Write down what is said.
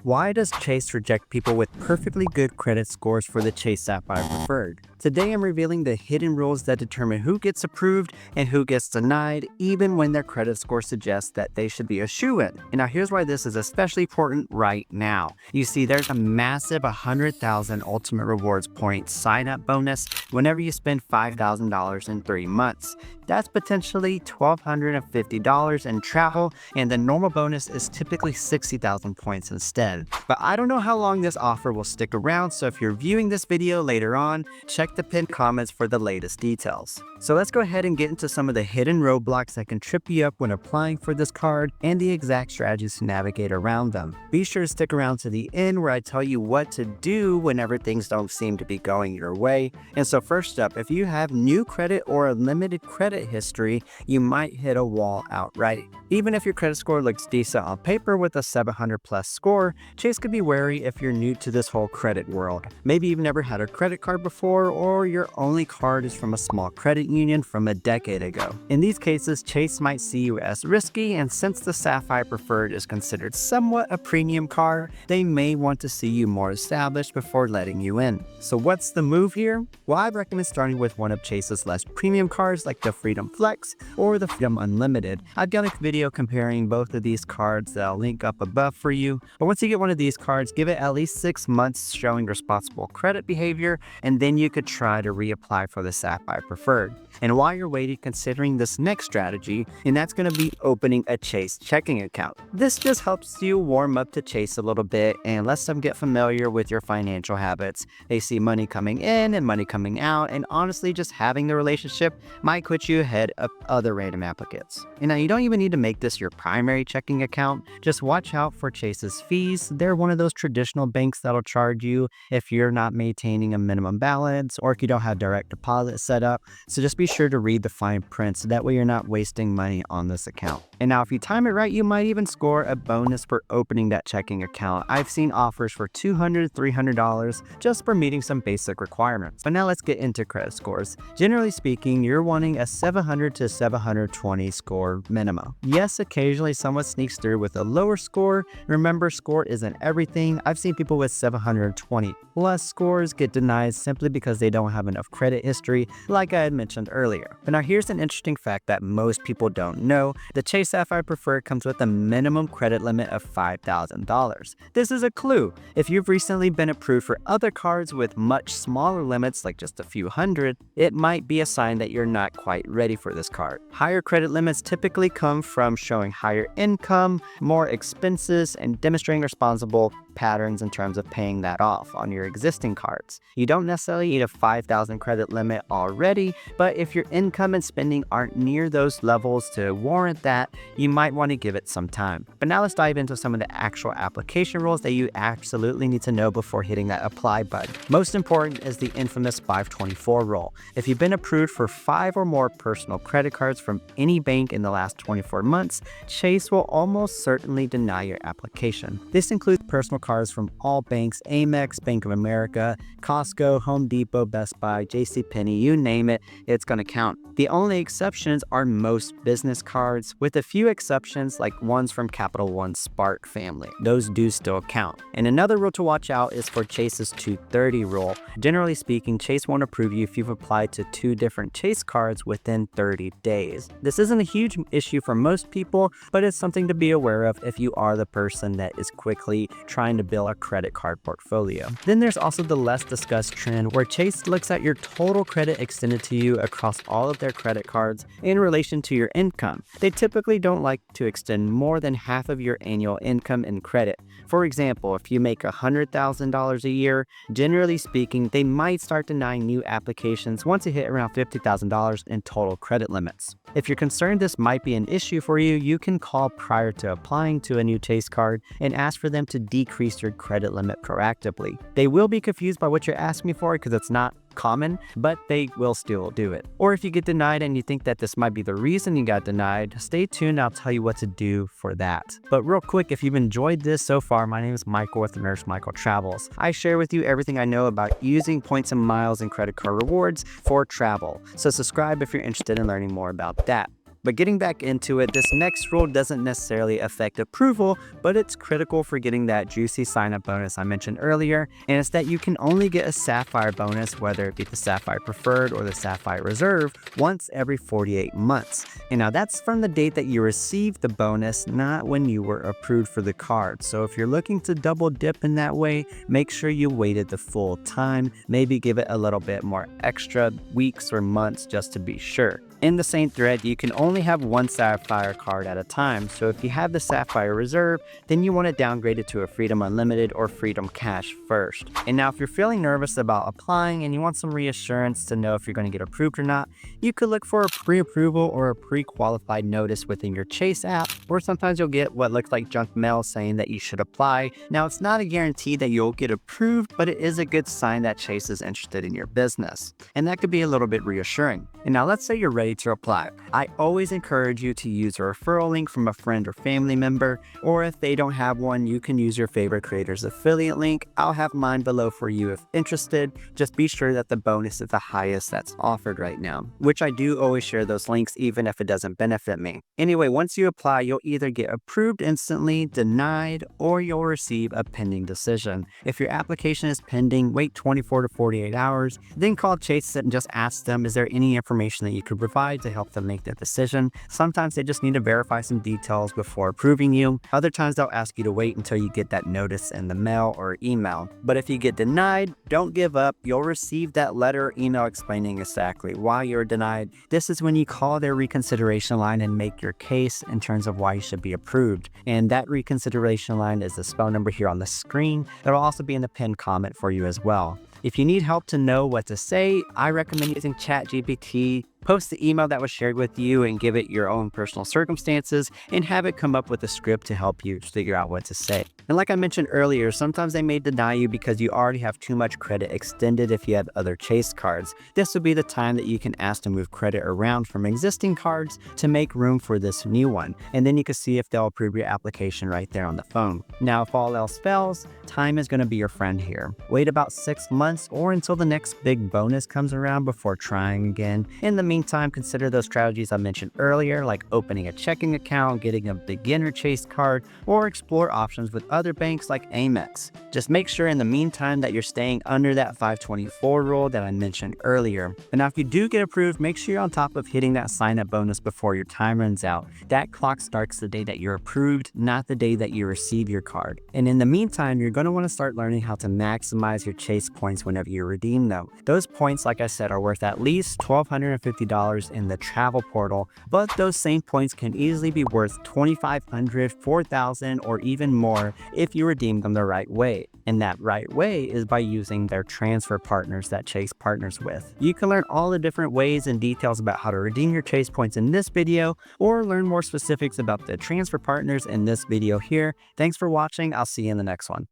Why does Chase reject people with perfectly good credit scores for the Chase Sapphire Preferred? Today I'm revealing the hidden rules that determine who gets approved and who gets denied, even when their credit score suggests that they should be a shoo-in. And now here's why this is especially important right now. You see, there's a massive 100,000 Ultimate Rewards points sign-up bonus whenever you spend $5,000 in 3 months. That's potentially $1,250 in travel, and the normal bonus is typically 60,000 points instead. But I don't know how long this offer will stick around, so if you're viewing this video later on, check the pinned comments for the latest details. So let's go ahead and get into some of the hidden roadblocks that can trip you up when applying for this card and the exact strategies to navigate around them. Be sure to stick around to the end where I tell you what to do whenever things don't seem to be going your way. And so first up, if you have new credit or a limited credit history, you might hit a wall outright. Even if your credit score looks decent on paper with a 700 plus score, Chase could be wary if you're new to this whole credit world. Maybe you've never had a credit card before, or your only card is from a small credit union from a decade ago. In these cases, Chase might see you as risky, and since the Sapphire Preferred is considered somewhat a premium card, they may want to see you more established before letting you in. So what's the move here? Well, I'd recommend starting with one of Chase's less premium cards like the Freedom Flex or the Freedom Unlimited. I've got a video comparing both of these cards that I'll link up above for you. But once you get one of these cards, give it at least 6 months showing responsible credit behavior, and then you could try to reapply for the Sapphire Preferred. And while you're waiting, considering this next strategy, and that's going to be opening a Chase checking account. This just helps you warm up to Chase a little bit and lets them get familiar with your financial habits. They see money coming in and money coming out, and honestly, just having the relationship might put you ahead of other random applicants. And now you don't even need to make this your primary checking account. Just watch out for Chase's fees. They're one of those traditional banks that'll charge you if you're not maintaining a minimum balance or if you don't have direct deposit set up. So just be sure to read the fine print so that way you're not wasting money on this account. And now if you time it right, you might even score a bonus for opening that checking account. I've seen offers for $200, $300 just for meeting some basic requirements. But now let's get into credit scores. Generally speaking, you're wanting a 700 to 720 score minimum. Yes, occasionally someone sneaks through with a lower score. Remember, score isn't everything. I've seen people with 720 plus scores get denied simply because they don't have enough credit history, like I had mentioned earlier. But now here's an interesting fact that most people don't know. The Chase Sapphire Preferred comes with a minimum credit limit of $5,000. This is a clue. If you've recently been approved for other cards with much smaller limits, like just a few hundred, it might be a sign that you're not quite ready for this card. Higher credit limits typically come from showing higher income, more expenses, and demonstrating responsible patterns in terms of paying that off on your existing cards. You don't necessarily need a 5,000 credit limit already, but if your income and spending aren't near those levels to warrant that, you might want to give it some time. But now let's dive into some of the actual application rules that you absolutely need to know before hitting that apply button. Most important is the infamous 524 rule. If you've been approved for 5 or more personal credit cards from any bank in the last 24 months, Chase will almost certainly deny your application. This includes personal cards from all banks: Amex, Bank of America, Costco, Home Depot, Best Buy, JCPenney, you name it, it's going to count. The only exceptions are most business cards, with a few exceptions like ones from Capital One Spark family. Those do still count. And another rule to watch out is for Chase's 230 rule. Generally speaking, Chase won't approve you if you've applied to 2 different Chase cards within 30 days. This isn't a huge issue for most people, but it's something to be aware of if you are the person that is quickly trying to build a credit card portfolio. Then there's also the less discussed trend where Chase looks at your total credit extended to you across all of their credit cards in relation to your income. They typically don't like to extend more than half of your annual income in credit. For example, if you make $100,000 a year, generally speaking, they might start denying new applications once you hit around $50,000 in total credit limits. If you're concerned this might be an issue for you, you can call prior to applying to a new Chase card and ask for them to decrease your credit limit proactively. They will be confused by what you're asking for because it's not common, but they will still do it. Or if you get denied and you think that this might be the reason you got denied, stay tuned, I'll tell you what to do for that. But real quick, if you've enjoyed this so far, my name is Michael with Nurse Michael Travels. I share with you everything I know about using points and miles and credit card rewards for travel. So subscribe if you're interested in learning more about that. But getting back into it, this next rule doesn't necessarily affect approval, but it's critical for getting that juicy sign-up bonus I mentioned earlier, and it's that you can only get a Sapphire bonus, whether it be the Sapphire Preferred or the Sapphire Reserve, once every 48 months. And now that's from the date that you received the bonus, not when you were approved for the card. So if you're looking to double dip in that way, make sure you waited the full time, maybe give it a little bit more extra weeks or months just to be sure. In the same thread, you can only have one Sapphire card at a time, so if you have the Sapphire Reserve, then you want to downgrade it to a Freedom Unlimited or Freedom Cash first. And now if you're feeling nervous about applying and you want some reassurance to know if you're going to get approved or not, you could look for a pre-approval or a pre-qualified notice within your Chase app, or sometimes you'll get what looks like junk mail saying that you should apply. Now it's not a guarantee that you'll get approved, but it is a good sign that Chase is interested in your business. And that could be a little bit reassuring. And now let's say you're ready to apply. I always encourage you to use a referral link from a friend or family member, or if they don't have one, you can use your favorite creator's affiliate link. I'll have mine below for you if interested. Just be sure that the bonus is the highest that's offered right now, which I do always share those links even if it doesn't benefit me. Anyway, once you apply, you'll either get approved instantly, denied, or you'll receive a pending decision. If your application is pending, wait 24 to 48 hours, then call Chase and just ask them, is there any information that you could provide to help them make that decision? Sometimes they just need to verify some details before approving you. Other times they'll ask you to wait until you get that notice in the mail or email. But if you get denied, don't give up. You'll receive that letter or email explaining exactly why you're denied. This is when you call their reconsideration line and make your case in terms of why you should be approved. And that reconsideration line is the phone number here on the screen. It'll also be in the pinned comment for you as well. If you need help to know what to say, I recommend using ChatGPT. Post the email that was shared with you and give it your own personal circumstances and have it come up with a script to help you figure out what to say. And like I mentioned earlier, sometimes they may deny you because you already have too much credit extended if you have other Chase cards. This would be the time that you can ask to move credit around from existing cards to make room for this new one. And then you can see if they'll approve your application right there on the phone. Now, if all else fails, time is going to be your friend here. Wait about 6 months or until the next big bonus comes around before trying again. In the meantime, consider those strategies I mentioned earlier, like opening a checking account, getting a beginner Chase card, or explore options with other banks like Amex. Just make sure in the meantime that you're staying under that 524 rule that I mentioned earlier. And now if you do get approved, make sure you're on top of hitting that sign-up bonus before your time runs out. That clock starts the day that you're approved, not the day that you receive your card. And in the meantime, you're going to want to start learning how to maximize your Chase points whenever you redeem them. Those points, like I said, are worth at least $1,250 in the travel portal, but those same points can easily be worth $2,500, $4,000, or even more if you redeem them the right way. And that right way is by using their transfer partners that Chase partners with. You can learn all the different ways and details about how to redeem your Chase points in this video, or learn more specifics about the transfer partners in this video here. Thanks for watching. I'll see you in the next one.